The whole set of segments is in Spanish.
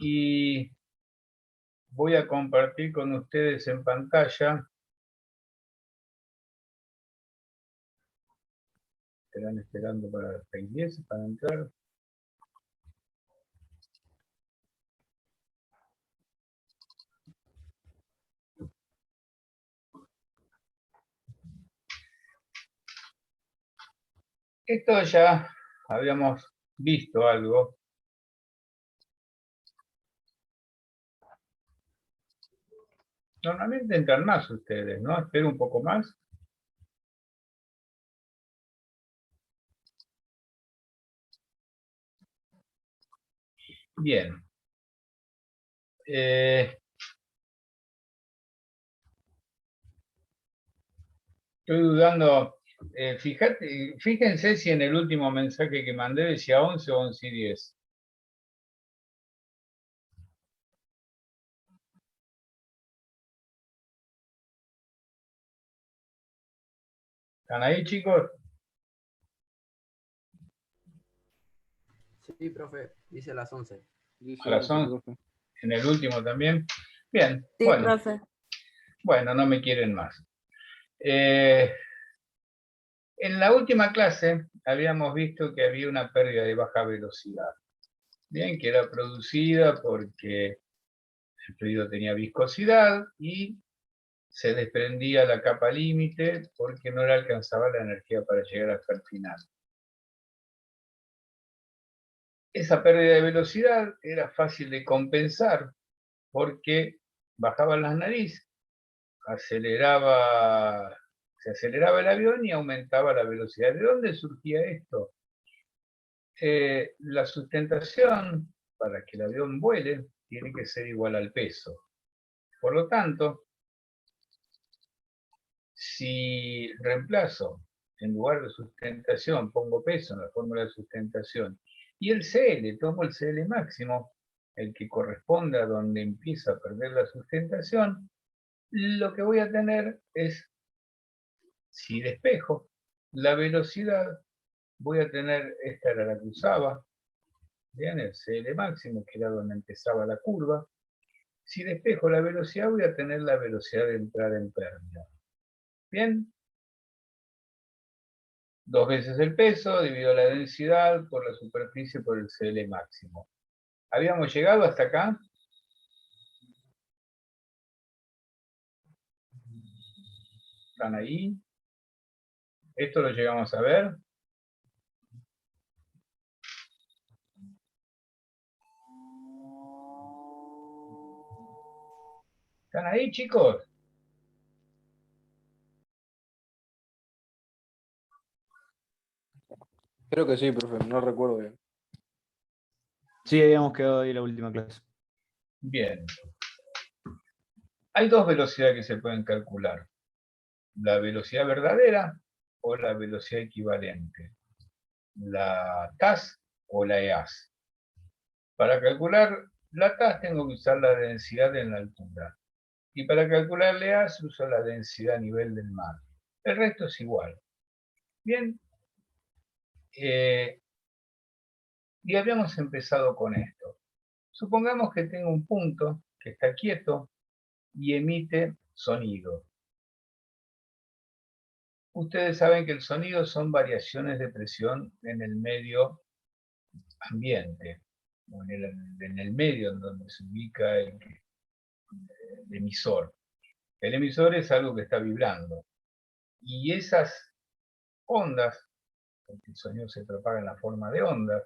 y voy a compartir con ustedes en pantalla. Estarán esperando para las 6:10 para entrar. Esto ya habíamos visto algo. Normalmente entran más ustedes, ¿no? Espero un poco más. Bien. Estoy dudando. Fíjense si en el último mensaje que mandé decía 11 o 11:10. ¿Están ahí, chicos? Sí, profe, dice las 11. A las 11. ¿En el último también? Bien, Sí, bueno. profe. Bueno, no me quieren más. En la última clase habíamos visto que había una pérdida de baja velocidad. Bien, que era producida porque el fluido tenía viscosidad y se desprendía la capa límite porque no le alcanzaba la energía para llegar hasta el final. Esa pérdida de velocidad era fácil de compensar porque bajaban las narices, se aceleraba el avión y aumentaba la velocidad. ¿De dónde surgía esto? La sustentación para que el avión vuele tiene que ser igual al peso. Por lo tanto, si reemplazo en lugar de sustentación, pongo peso en la fórmula de sustentación, y el CL, tomo el CL máximo, el que corresponde a donde empieza a perder la sustentación, lo que voy a tener es, si despejo la velocidad, voy a tener, esta era la que usaba, bien, el CL máximo, que era donde empezaba la curva. Si despejo la velocidad, voy a tener la velocidad de entrada en pérdida. Bien, 2 veces el peso, divido la densidad por la superficie por el CL máximo. ¿Habíamos llegado hasta acá? ¿Están ahí? ¿Esto lo llegamos a ver? ¿Están ahí, chicos? Creo que sí, profe, no recuerdo bien. Sí, habíamos quedado ahí la última clase. Bien. Hay 2 velocidades que se pueden calcular. La velocidad verdadera o la velocidad equivalente. La TAS o la EAS. Para calcular la TAS tengo que usar la densidad en la altura. Y para calcular la EAS uso la densidad a nivel del mar. El resto es igual. Bien. Y habíamos empezado con esto. Supongamos que tengo un punto que está quieto y emite sonido. Ustedes saben que el sonido son variaciones de presión en el medio ambiente, o en el medio en donde se ubica el emisor. El emisor es algo que está vibrando. Y esas ondas, porque el sonido se propaga en la forma de ondas,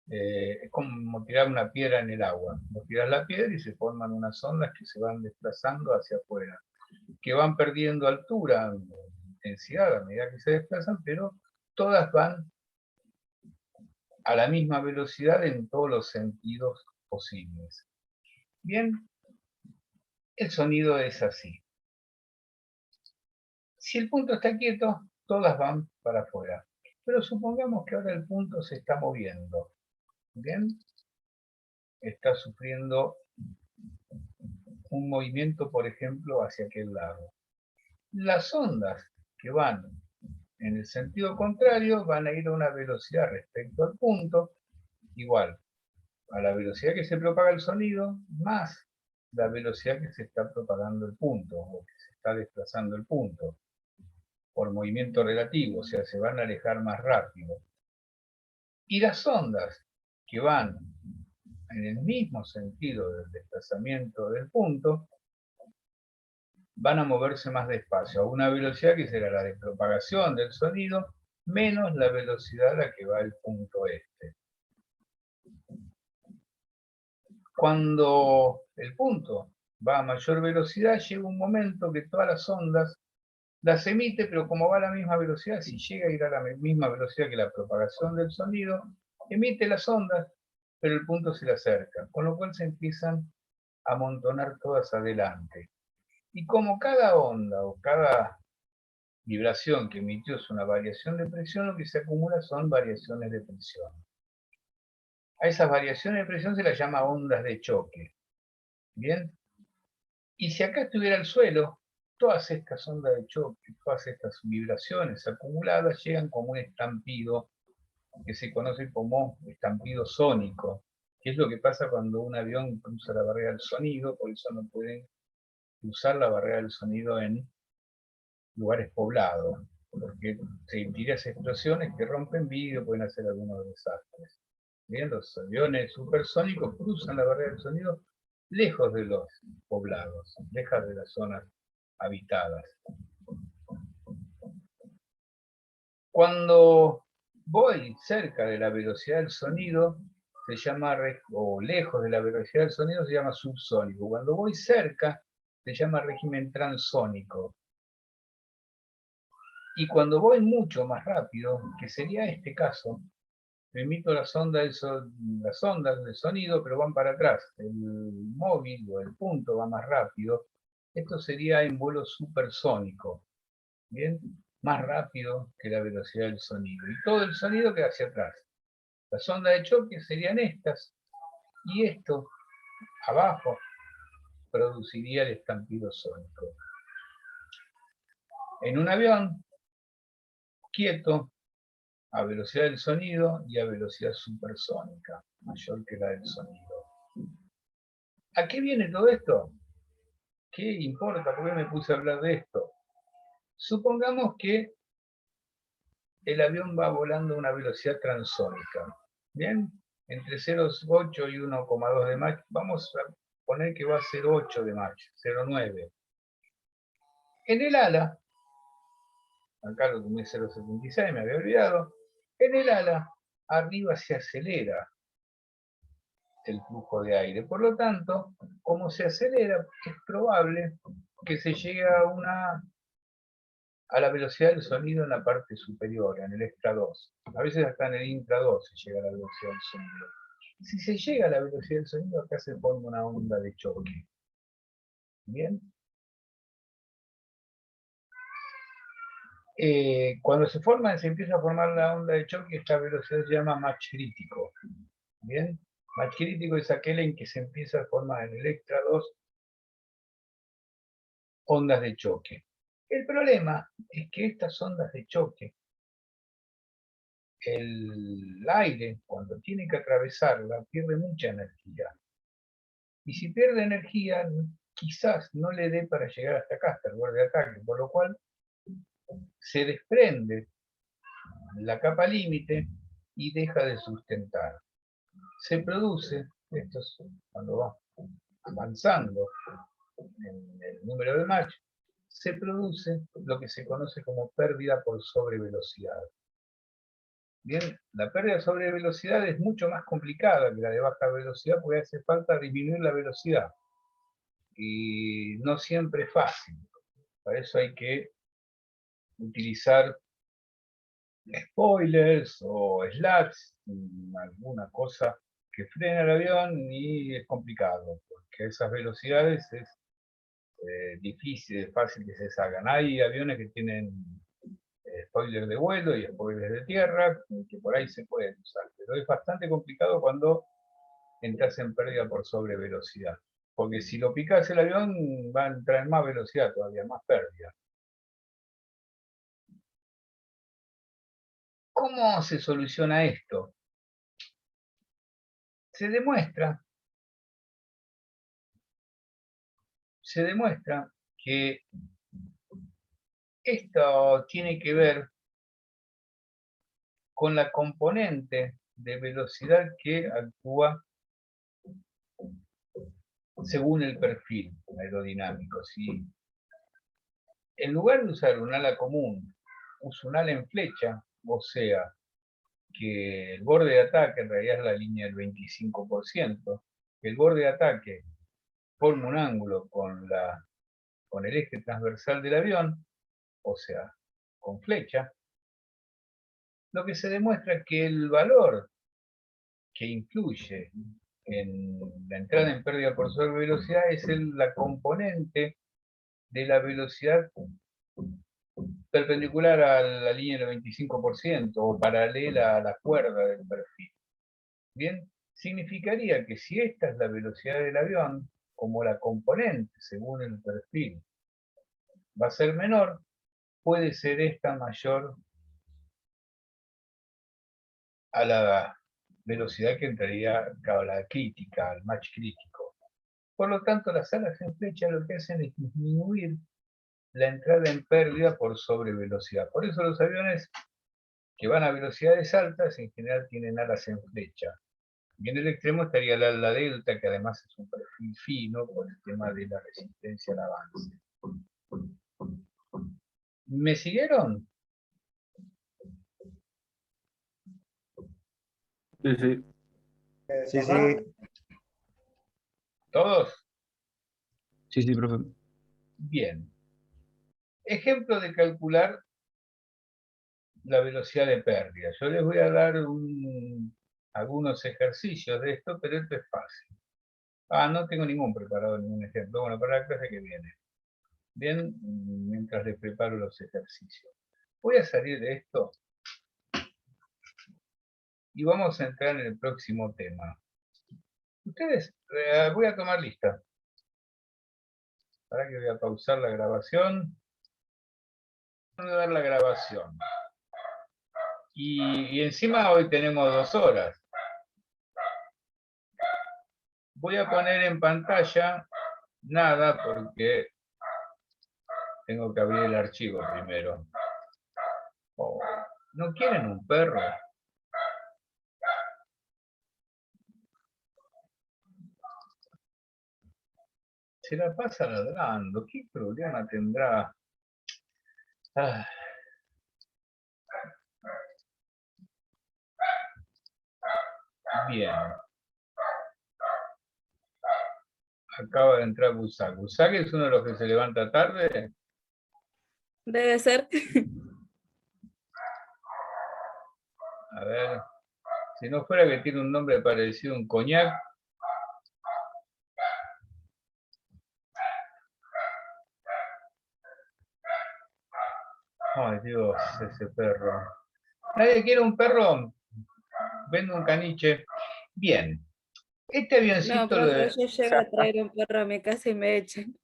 es como tirar una piedra en el agua. Vos tirás la piedra y se forman unas ondas que se van desplazando hacia afuera, que van perdiendo altura, intensidad a medida que se desplazan, pero todas van a la misma velocidad en todos los sentidos posibles. Bien, el sonido es así. Si el punto está quieto, todas van para afuera. Pero supongamos que ahora el punto se está moviendo. Bien, está sufriendo un movimiento, por ejemplo, hacia aquel lado. Las ondas que van en el sentido contrario van a ir a una velocidad respecto al punto igual. a la velocidad que se propaga el sonido, más la velocidad que se está propagando el punto, o que se está desplazando el punto, por movimiento relativo, o sea, se van a alejar más rápido. Y las ondas que van en el mismo sentido del desplazamiento del punto, van a moverse más despacio, a una velocidad que será la de propagación del sonido, menos la velocidad a la que va el punto este. Cuando el punto va a mayor velocidad, llega un momento que todas las ondas las emite, pero como va a la misma velocidad, si llega a ir a la misma velocidad que la propagación del sonido, emite las ondas, pero el punto se le acerca, con lo cual se empiezan a amontonar todas adelante. Y como cada onda o cada vibración que emitió es una variación de presión, lo que se acumula son variaciones de presión. A esas variaciones de presión se las llama ondas de choque. ¿Bien? Y si acá estuviera el suelo, todas estas ondas de choque, todas estas vibraciones acumuladas llegan como un estampido que se conoce como estampido sónico, que es lo que pasa cuando un avión cruza la barrera del sonido, por eso no pueden cruzar la barrera del sonido en lugares poblados, porque se impiden explosiones que rompen vidrio, pueden hacer algunos desastres. Bien, los aviones supersónicos cruzan la barrera del sonido lejos de los poblados, lejos de las zonas habitadas. Cuando voy cerca de la velocidad del sonido, se llama, o lejos de la velocidad del sonido, se llama subsónico. Cuando voy cerca, se llama régimen transónico. Y cuando voy mucho más rápido, que sería este caso, emito las ondas del sonido, pero van para atrás. El móvil o el punto va más rápido. Esto sería en vuelo supersónico. ¿Bien? Más rápido que la velocidad del sonido. Y todo el sonido queda hacia atrás. Las ondas de choque serían estas. Y esto, abajo, produciría el estampido sónico. En un avión, quieto, a velocidad del sonido y a velocidad supersónica, mayor que la del sonido. ¿A qué viene todo esto? ¿Qué importa? ¿Por qué me puse a hablar de esto? Supongamos que el avión va volando a una velocidad transónica. ¿Bien? Entre 0,8 y 1,2 de Mach. Vamos a poner que va a 0,8 de Mach, 0,9. En el ala, acá lo tomé 0,76, me había olvidado. En el ala, arriba se acelera el flujo de aire. Por lo tanto, como se acelera, es probable que se llegue a la velocidad del sonido en la parte superior, en el extra 2. A veces hasta en el intra 2 se llega a la velocidad del sonido. Si se llega a la velocidad del sonido, acá se forma una onda de choque. ¿Bien? Cuando se empieza a formar la onda de choque, esta velocidad se llama Mach crítico. ¿Bien? Mach crítico es aquel en que se empieza a formar en el extra 2 ondas de choque. El problema es que estas ondas de choque, el aire, cuando tiene que atravesarla, pierde mucha energía. Y si pierde energía, quizás no le dé para llegar hasta acá, hasta el borde de ataque, por lo cual se desprende la capa límite y deja de sustentar. Se produce, esto es cuando va avanzando en el número de Mach, se produce lo que se conoce como pérdida por sobrevelocidad. Bien, la pérdida sobre velocidad es mucho más complicada que la de baja velocidad porque hace falta disminuir la velocidad. Y no siempre es fácil. Para eso hay que utilizar spoilers o slats, alguna cosa que frene el avión y es complicado, porque a esas velocidades es difícil, es fácil que se salgan. Hay aviones que tienen spoilers de vuelo y spoilers de tierra, que por ahí se pueden usar, pero es bastante complicado cuando entras en pérdida por sobrevelocidad, porque si lo picas el avión va a entrar en más velocidad todavía, más pérdida. ¿Cómo se soluciona esto? se demuestra que esto tiene que ver con la componente de velocidad que actúa según el perfil aerodinámico. Si en lugar de usar un ala común, uso un ala en flecha, o sea, que el borde de ataque en realidad es la línea del 25%, que el borde de ataque forma un ángulo con el eje transversal del avión, o sea, con flecha, lo que se demuestra es que el valor que influye en la entrada en pérdida por sobrevelocidad es la componente de la velocidad perpendicular a la línea del 25% o paralela a la cuerda del perfil. Bien, significaría que si esta es la velocidad del avión, como la componente según el perfil va a ser menor, puede ser esta mayor a la velocidad que entraría a la crítica, al Mach crítico. Por lo tanto, las alas en flecha lo que hacen es disminuir la entrada en pérdida por sobrevelocidad. Por eso los aviones que van a velocidades altas en general tienen alas en flecha. Y en el extremo estaría el ala delta, que además es un perfil fino por el tema de la resistencia al avance. ¿Me siguieron? Sí, sí. Sí, sí. ¿Todos? Sí, sí, profe. Bien. Ejemplo de calcular la velocidad de pérdida. Yo les voy a dar algunos ejercicios de esto, pero esto es fácil. No tengo ningún preparado, ningún ejemplo. Bueno, para la clase que viene. Bien, mientras les preparo los ejercicios. Voy a salir de esto y vamos a entrar en el próximo tema. Ustedes, voy a tomar lista. Para que voy a pausar la grabación. Voy a dar la grabación. Y encima hoy tenemos 2 horas. Voy a poner en pantalla nada porque tengo que abrir el archivo primero. Oh, ¿no quieren un perro? Se la pasa ladrando. ¿Qué problema tendrá? Ah. Bien. Acaba de entrar Busak. ¿Busak es uno de los que se levanta tarde? Debe ser. A ver. Si no fuera que tiene un nombre parecido a un coñac. Ay, Dios, ese perro. ¿Nadie quiere un perro? Vendo un caniche. Bien. Este No, avioncito lo profe, de... yo llego a traer un perro a mi casa y me echan.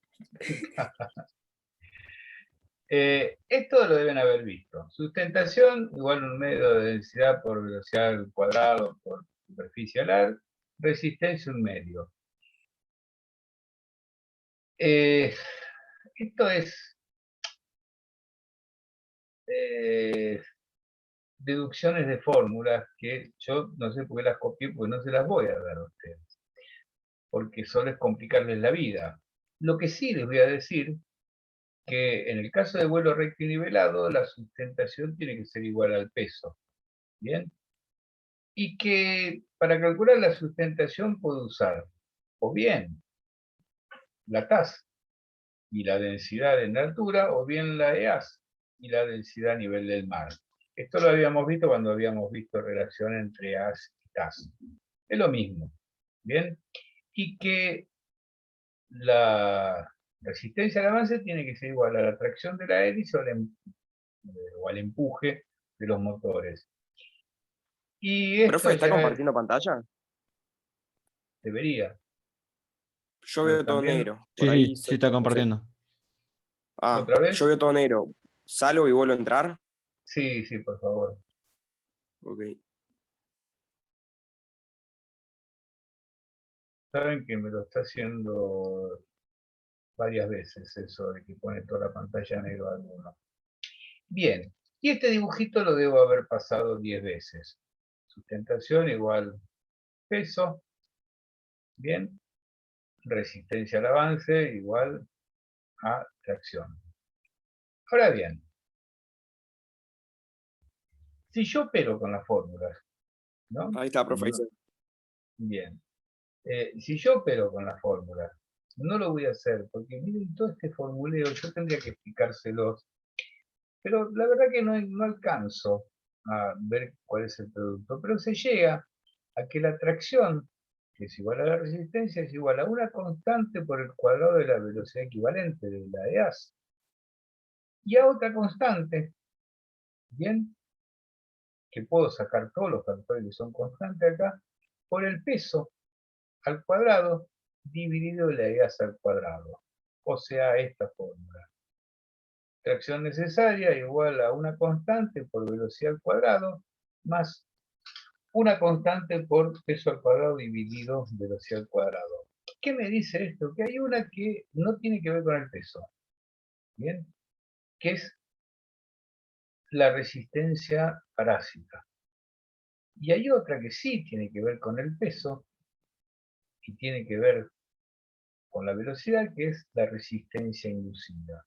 Esto lo deben haber visto. Sustentación igual un medio de densidad por velocidad al cuadrado por superficie alar. Resistencia un medio. Esto es deducciones de fórmulas que yo no sé por qué las copié porque no se las voy a dar a ustedes. Porque solo es complicarles la vida. Lo que sí les voy a decir que en el caso de vuelo recto y nivelado la sustentación tiene que ser igual al peso. ¿Bien? Y que para calcular la sustentación puedo usar o bien la TAS y la densidad en altura, o bien la EAS y la densidad a nivel del mar. Esto lo habíamos visto cuando habíamos visto relación entre EAS y TAS. Es lo mismo, ¿bien? Y que la resistencia al avance tiene que ser igual a la tracción de la hélice o al empuje de los motores. Y esto Profe, ¿está ya compartiendo pantalla? debería. Yo Pero veo todo también, negro. Sí, Por ahí sí, está no sé. compartiendo. ¿otra vez? Yo veo todo negro. ¿Salgo y vuelvo a entrar? Sí, sí, por favor. Ok. Saben que me lo está haciendo varias veces eso de que pone toda la pantalla negro alguno. Bien, y este dibujito lo debo haber pasado 10 veces. Sustentación igual peso, bien. Resistencia al avance igual a tracción. Ahora bien, si yo opero con las fórmulas, ¿no? Ahí está, profe. Ahí se- Bien. Si yo opero con las fórmulas, no lo voy a hacer, porque miren todo este formuleo, yo tendría que explicárselos, pero la verdad que no alcanzo a ver cuál es el producto, pero se llega a que la tracción, que es igual a la resistencia, es igual a una constante por el cuadrado de la velocidad equivalente de la de AS, y a otra constante, ¿bien? Que puedo sacar todos los factores que son constantes acá, por el peso al cuadrado dividido la EAS al cuadrado. O sea, esta fórmula. Tracción necesaria igual a una constante por velocidad al cuadrado más una constante por peso al cuadrado dividido velocidad al cuadrado. ¿Qué me dice esto? Que hay una que no tiene que ver con el peso. ¿Bien? Que es la resistencia parásita. Y hay otra que sí tiene que ver con el peso y tiene que ver con la velocidad, que es la resistencia inducida.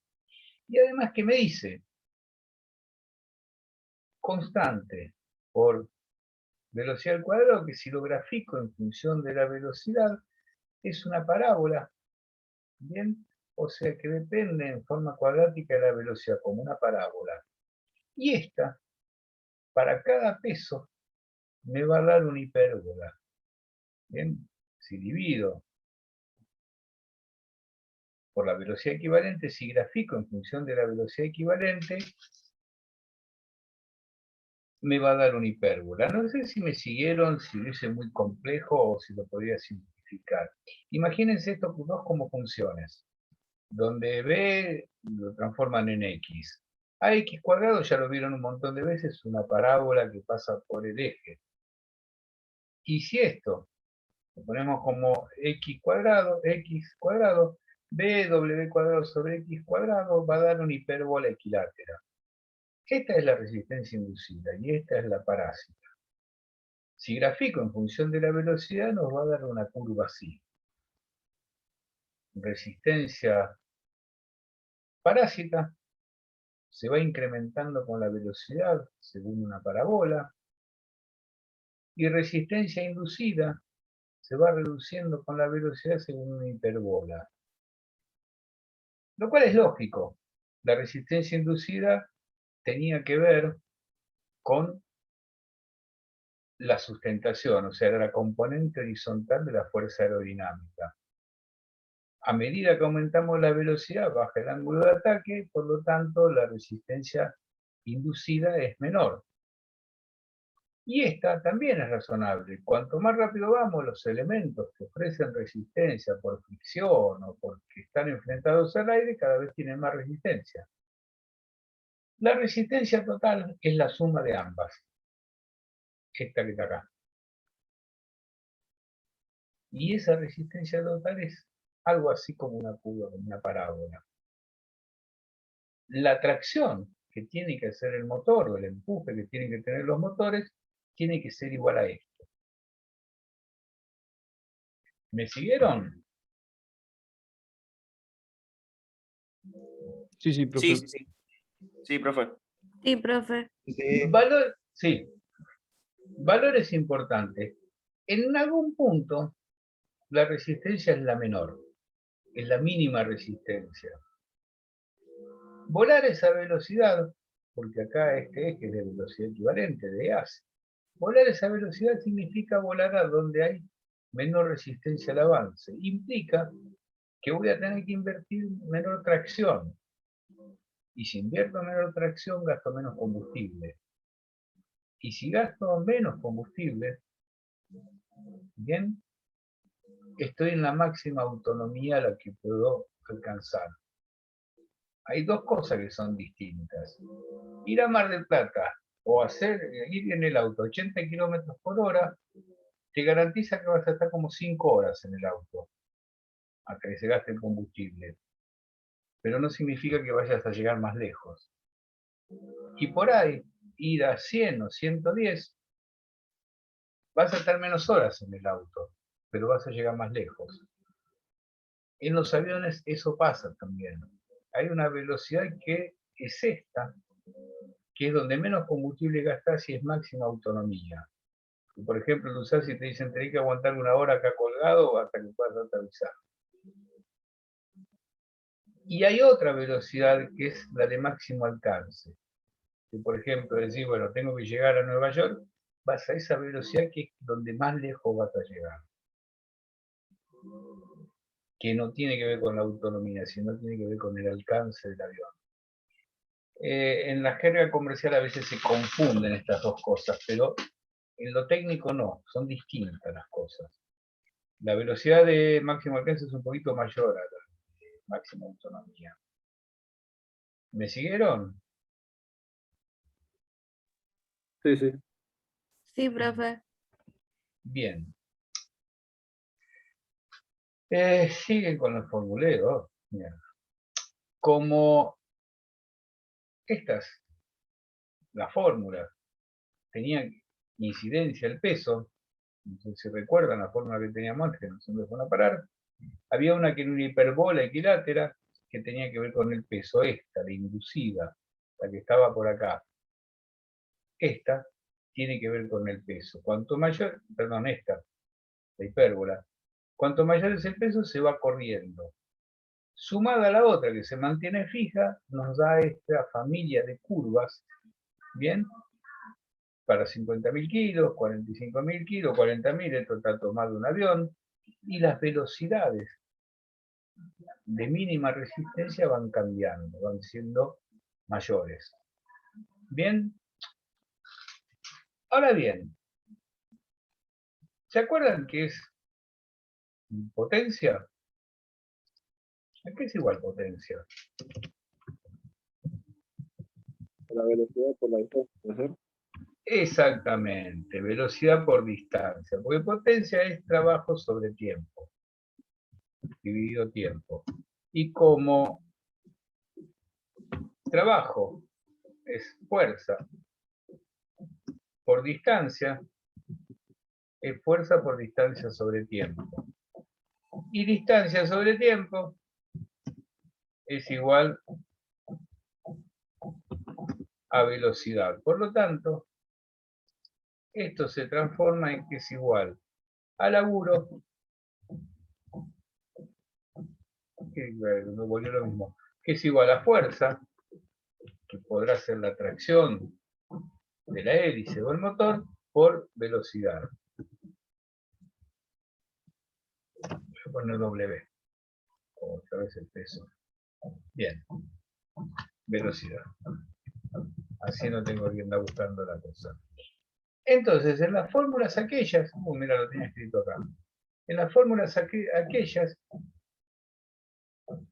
Y además que me dice constante por velocidad al cuadrado, que si lo grafico en función de la velocidad, es una parábola, ¿bien? O sea que depende en forma cuadrática de la velocidad, como una parábola. Y esta, para cada peso, me va a dar una hipérbola, ¿bien? Si divido por la velocidad equivalente, si grafico en función de la velocidad equivalente, me va a dar una hipérbola. No sé si me siguieron, si lo hice muy complejo o si lo podría simplificar. Imagínense estos dos como funciones, donde b lo transforman en x. A x cuadrado ya lo vieron un montón de veces, una parábola que pasa por el eje. Y si esto lo ponemos como x cuadrado, b w cuadrado sobre x cuadrado va a dar una hipérbola equilátera. Esta es la resistencia inducida y esta es la parásita. Si grafico en función de la velocidad, nos va a dar una curva así. Resistencia parásita se va incrementando con la velocidad según una parábola. Y resistencia inducida se va reduciendo con la velocidad según una hiperbola. Lo cual es lógico. La resistencia inducida tenía que ver con la sustentación, o sea, era la componente horizontal de la fuerza aerodinámica. A medida que aumentamos la velocidad, baja el ángulo de ataque, por lo tanto, la resistencia inducida es menor. Y esta también es razonable. Cuanto más rápido vamos, los elementos que ofrecen resistencia por fricción o porque están enfrentados al aire, cada vez tienen más resistencia. La resistencia total es la suma de ambas. Esta que está acá. Y esa resistencia total es algo así como una curva, como una parábola. La tracción que tiene que hacer el motor o el empuje que tienen que tener los motores tiene que ser igual a esto. ¿Me siguieron? Sí, sí, profe. Sí, sí. Sí, profe. Sí, profe. Sí, Sí. Valores importantes. En algún punto, la resistencia es la menor. Es la mínima resistencia. Volar esa velocidad, porque acá este eje es de velocidad equivalente, de AS. Volar esa velocidad significa volar a donde hay menor resistencia al avance. Implica que voy a tener que invertir menor tracción. Y si invierto menor tracción, gasto menos combustible. Y si gasto menos combustible, bien, estoy en la máxima autonomía a la que puedo alcanzar. Hay dos cosas que son distintas. Ir a Mar del Plata o ir en el auto 80 kilómetros por hora te garantiza que vas a estar como 5 horas en el auto, hasta que se gaste el combustible. Pero no significa que vayas a llegar más lejos. Y por ahí, ir a 100 o 110, vas a estar menos horas en el auto, pero vas a llegar más lejos. En los aviones eso pasa también. Hay una velocidad que es esta, que es donde menos combustible gastas y es máxima autonomía. Y por ejemplo, lo usás y te dicen tenés que aguantar 1 hora acá colgado hasta que puedas aterrizar. Y hay otra velocidad que es la de máximo alcance. Que por ejemplo decís, bueno, tengo que llegar a Nueva York, vas a esa velocidad que es donde más lejos vas a llegar. Que no tiene que ver con la autonomía, sino tiene que ver con el alcance del avión. En la jerga comercial a veces se confunden estas dos cosas, pero en lo técnico no, son distintas las cosas. La velocidad de máximo alcance es un poquito mayor a la de máxima autonomía. ¿Me siguieron? Sí, sí. Sí, profe. Bien. Siguen con los formuleros. Mira. Como estas, las fórmulas, tenían incidencia el peso, no sé si recuerdan la fórmula que teníamos antes, que no se me fueron a parar, había una que era una hiperbola equilátera que tenía que ver con el peso, esta, la inducida, la que estaba por acá. Esta tiene que ver con el peso. Cuanto mayor, perdón, esta, la hipérbola, cuanto mayor es el peso, se va corriendo. Sumada a la otra que se mantiene fija, nos da esta familia de curvas, ¿bien? Para 50.000 kilos, 45.000 kilos, 40.000, esto está tomado un avión, y las velocidades de mínima resistencia van cambiando, van siendo mayores. ¿Bien? Ahora bien, ¿se acuerdan qué es potencia? ¿A qué es igual potencia? La velocidad por la distancia, ¿puede ser? Exactamente, velocidad por distancia, porque potencia es trabajo sobre tiempo, dividido tiempo. Y como trabajo es fuerza por distancia, es fuerza por distancia sobre tiempo. Y distancia sobre tiempo es igual a velocidad. Por lo tanto, esto se transforma en que es igual a laburo, que me volvió lo mismo, que es igual a fuerza, que podrá ser la tracción de la hélice o el motor, por velocidad. Voy a poner W, otra vez el peso. Bien, velocidad. Así no tengo que andar buscando la cosa. Entonces, en las fórmulas aquellas, mira, lo tenía escrito acá. En las fórmulas aquellas,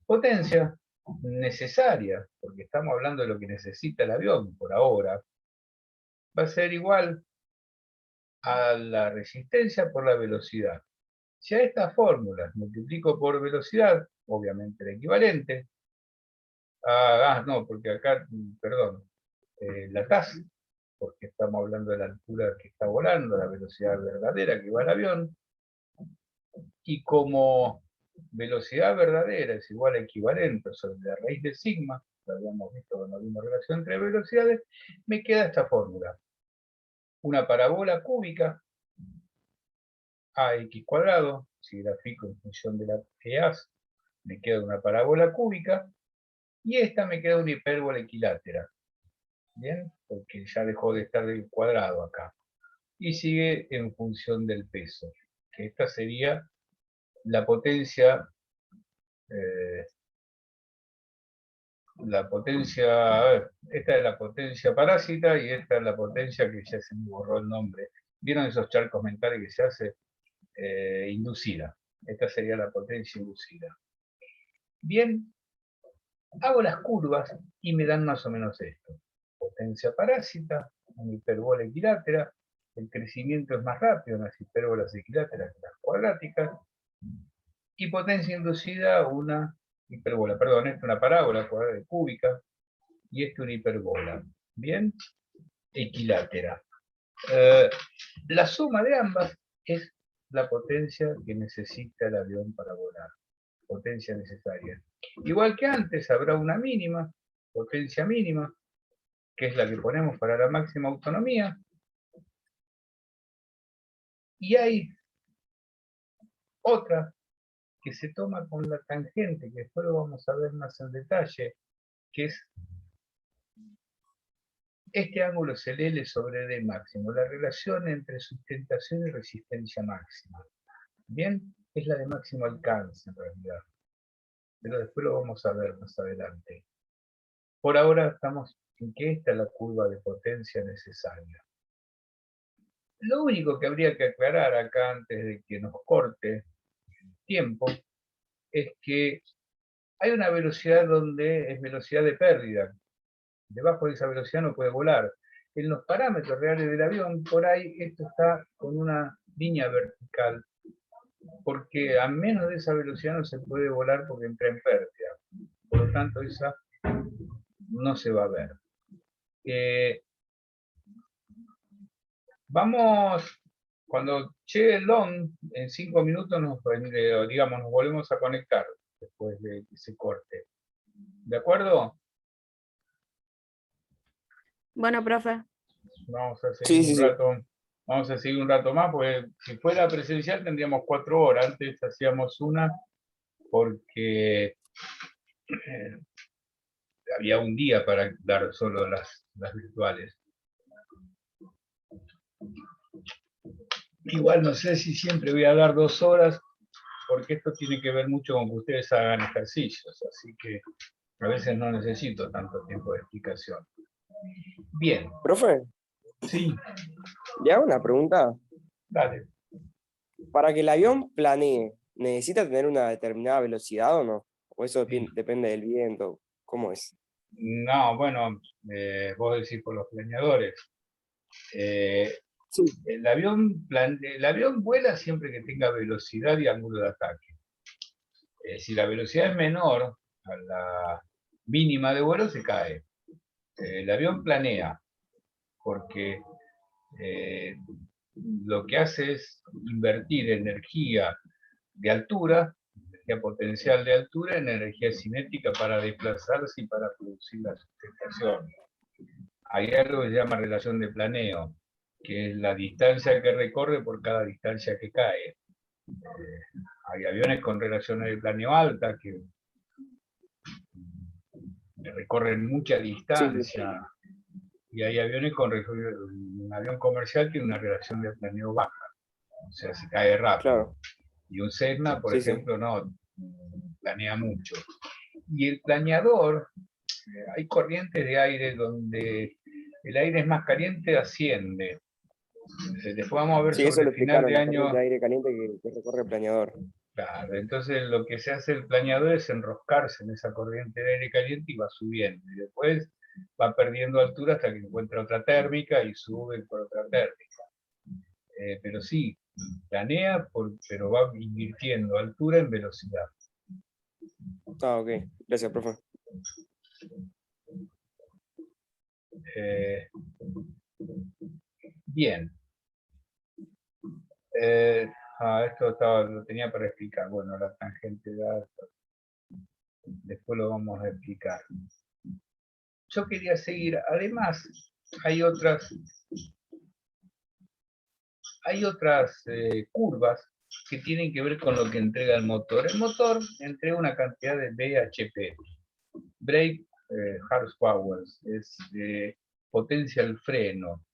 potencia necesaria, porque estamos hablando de lo que necesita el avión por ahora, va a ser igual a la resistencia por la velocidad. Si a estas fórmulas multiplico por velocidad, obviamente el equivalente, no, porque acá, perdón, la tasa, porque estamos hablando de la altura que está volando, la velocidad verdadera que va el avión, y como velocidad verdadera es igual a equivalente sobre la raíz de sigma, lo habíamos visto cuando vimos relación entre velocidades, me queda esta fórmula. Una parabola cúbica, ax cuadrado, si grafico en función de la EA, me queda una parábola cúbica, y esta me queda una hipérbola equilátera. ¿Bien? Porque ya dejó de estar del cuadrado acá. Y sigue en función del peso, que esta sería la potencia, a ver, esta es la potencia parásita y esta es la potencia que ya se me borró el nombre. ¿Vieron esos charcos mentales que se hace? Inducida. Esta sería la potencia inducida. Bien, hago las curvas y me dan más o menos esto. Potencia parásita, una hiperbola equilátera, el crecimiento es más rápido en las hipérbolas equiláteras que en las cuadráticas, y potencia inducida una hipérbola, perdón, esta es una parábola cúbica, y esta una hipérbola, ¿bien? Equilátera. La suma de ambas es la potencia que necesita el avión para volar, potencia necesaria. Igual que antes, habrá una mínima, potencia mínima, que es la que ponemos para la máxima autonomía, y hay otra que se toma con la tangente, que después lo vamos a ver más en detalle, que es este ángulo es el L sobre D máximo, la relación entre sustentación y resistencia máxima. Bien, es la de máximo alcance en realidad, pero después lo vamos a ver más adelante. Por ahora estamos en que esta es la curva de potencia necesaria. Lo único que habría que aclarar acá antes de que nos corte el tiempo es que hay una velocidad donde es velocidad de pérdida. Debajo de esa velocidad no puede volar. En los parámetros reales del avión, por ahí esto está con una línea vertical, porque a menos de esa velocidad no se puede volar porque entra en pérdida. Por lo tanto, esa no se va a ver. Vamos, cuando llegue el on, en 5 minutos nos volvemos a conectar después de que se corte. ¿De acuerdo? Bueno, profe. Vamos a seguir un rato. Vamos a seguir un rato más, porque si fuera presencial tendríamos 4 horas. Antes hacíamos una porque había un día para dar solo las virtuales. Igual no sé si siempre voy a dar 2 horas, porque esto tiene que ver mucho con que ustedes hagan ejercicios, así que a veces no necesito tanto tiempo de explicación. Bien. Profe, Sí, le hago una pregunta. dale. Para que el avión planee, ¿necesita tener una determinada velocidad o no? ¿O eso Sí. depende del viento? ¿Cómo es? No, bueno, vos decís por los planeadores. Sí. El avión vuela siempre que tenga velocidad y ángulo de ataque. Si la velocidad es menor a la mínima de vuelo, se cae. El avión planea, porque lo que hace es invertir energía de altura, energía potencial de altura, en energía cinética para desplazarse y para producir la sustentación. Hay algo que se llama relación de planeo, que es la distancia que recorre por cada distancia que cae. Hay aviones con relaciones de planeo alta que recorren mucha distancia, y hay aviones con un avión comercial tiene una relación de planeo baja, o sea, se cae rápido. Claro. Y un Cessna, por ejemplo, no planea mucho. Y el planeador, hay corrientes de aire donde el aire es más caliente, asciende. Después vamos a ver Sí, eso sobre lo el final explicaron, de la año. corriente de aire caliente que recorre el planeador. Claro, entonces lo que se hace el planeador es enroscarse en esa corriente de aire caliente y va subiendo. Y después va perdiendo altura hasta que encuentra otra térmica y sube por otra térmica. Pero sí, planea, pero va invirtiendo altura en velocidad. Ah, ok. Gracias, profe. Bien. Esto lo tenía para explicar. Bueno, la tangente de alta. Después lo vamos a explicar. Yo quería seguir. Además, hay otras curvas que tienen que ver con lo que entrega el motor. El motor entrega una cantidad de BHP, Brake Horsepower, es potencia al freno.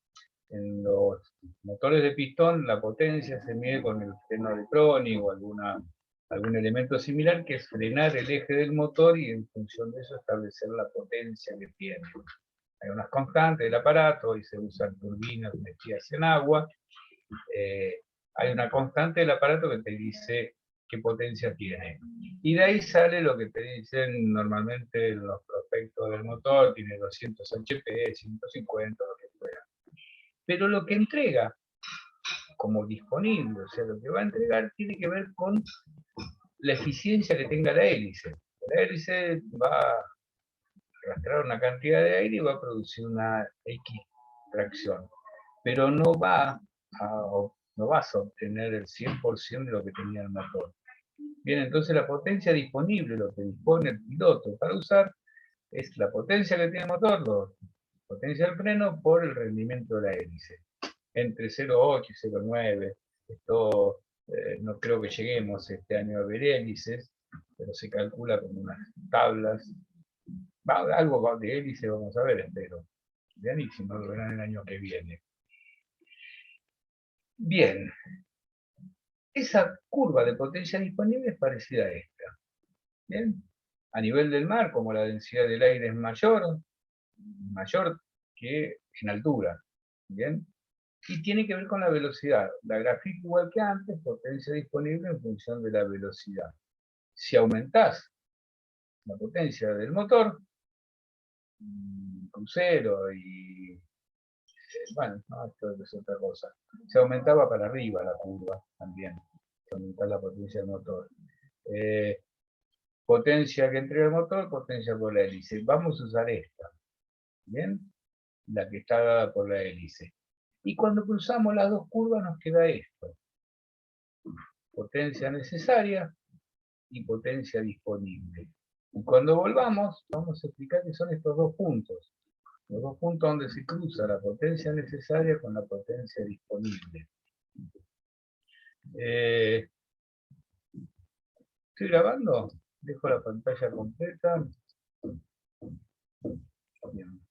En los motores de pistón la potencia se mide con el freno de Prony o algún elemento similar, que es frenar el eje del motor y en función de eso establecer la potencia que tiene. Hay unas constantes del aparato y se usan turbinas metidas en agua. Hay una constante del aparato que te dice qué potencia tiene. Y de ahí sale lo que te dicen normalmente los prospectos del motor, tiene 200 HP, 150, lo que fuera. Pero lo que entrega como disponible, o sea, lo que va a entregar tiene que ver con la eficiencia que tenga la hélice. La hélice va a arrastrar una cantidad de aire y va a producir una X tracción, pero no va a obtener el 100% de lo que tenía el motor. Bien, entonces la potencia disponible, lo que dispone el piloto para usar, es la potencia que tiene el motor, la potencia del freno por el rendimiento de la hélice. Entre 0,8 y 0,9, esto no creo que lleguemos este año a ver hélices, pero se calcula con unas tablas. Algo de hélice vamos a ver, espero. Bien, y si no lo verán el año que viene. Bien, esa curva de potencia disponible es parecida a esta. Bien, a nivel del mar, como la densidad del aire es mayor que en altura. Bien, y tiene que ver con la velocidad. La grafico igual que antes, potencia disponible en función de la velocidad. Si aumentás la potencia del motor, crucero y bueno, no, esto es otra cosa. Se aumentaba para arriba la curva también, aumentar la potencia del motor. Potencia que entrega el motor, potencia por la hélice. Vamos a usar esta, ¿bien? La que está dada por la hélice. Y cuando cruzamos las dos curvas nos queda esto. Potencia necesaria y potencia disponible. Y cuando volvamos, vamos a explicar qué son estos dos puntos. Los dos puntos donde se cruza la potencia necesaria con la potencia disponible. ¿Estoy grabando? Dejo la pantalla completa. Bien.